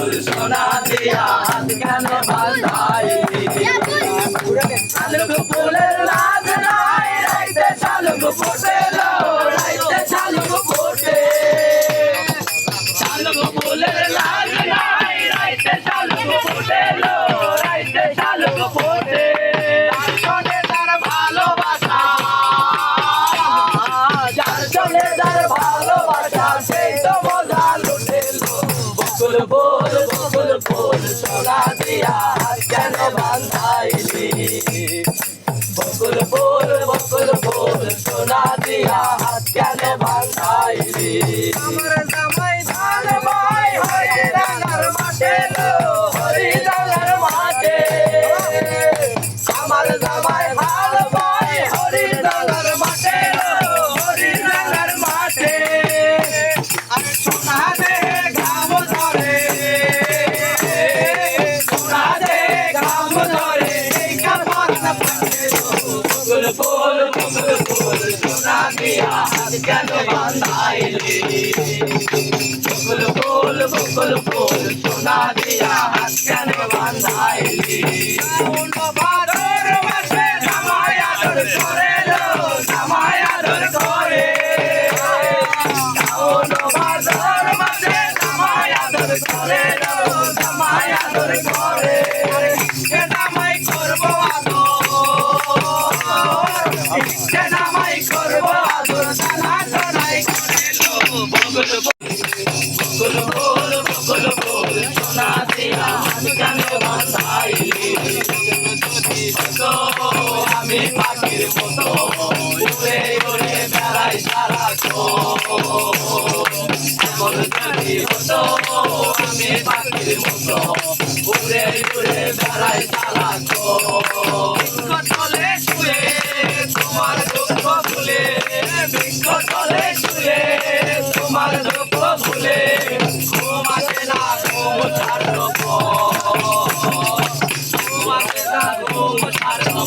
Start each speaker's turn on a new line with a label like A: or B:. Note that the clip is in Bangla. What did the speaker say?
A: ফুল সোনা দিয়া হাত কেন বাঁধাইলি শালুক ফুলের লাজ নাই রাইতে শালুক ফোটে রাইতে শালুক ফোটে শালুক ফুলের লাজ নাই রাইতে শালুক ফোটে রাইতে শালুক ফোটে তার ভালোবাসা যার সঙ্গে যার ভালোবাসা সেই তো মজা লুটেলো বকুল ফুল সোনা দিয়া হাত কেন বাঁধাইলি বকুল ফুল সোনা দিয়া হাত কেন বাঁধাইলি আমার জামাই ধান ভাই হরি ডাঙ্গার মাঠে হরি ডাঙ্গার মাঠে আমার জামাই ধান ভাই হরি ডাঙ্গার মাঠে হরি ডাঙ্গার মাঠে আর সোনা দে ঘাম ধরে সোনা দে ঘাম ধরে এই কাপড় না পাচ্ছে বকুল ফুল সোনা দিয়া হাত কেন বাঁধাইলি বকুল ফুল সোনা দিয়া হাত কেন বাঁধাইলি ভাদর মাসে জামাই আদর করে জামাই আদর করে ভাদর মাসে জামাই আদর করে জামাই আদর করে জামাই করবো আদর জামাই করবো আদর সালা সোনাই করে বকুল ফুল সোনা দিয়া হাত কেন বাঁধাইলি আমি পাখির মতো উড়ে উড়ে বেড়াই সারাক্ষণ যদি হতো আমি পাখির মতো উড়ে উড়ে বেড়াই সারাক্ষণ তলে শুয়ে তোমার দুঃখ ভুলে বৃক্ষ তলে শুয়ে তোমার দুঃখ ভুলে ঘুম আসে না ঘুম ছাড়লো ঘুম আসে না ঘুম ছাড়লো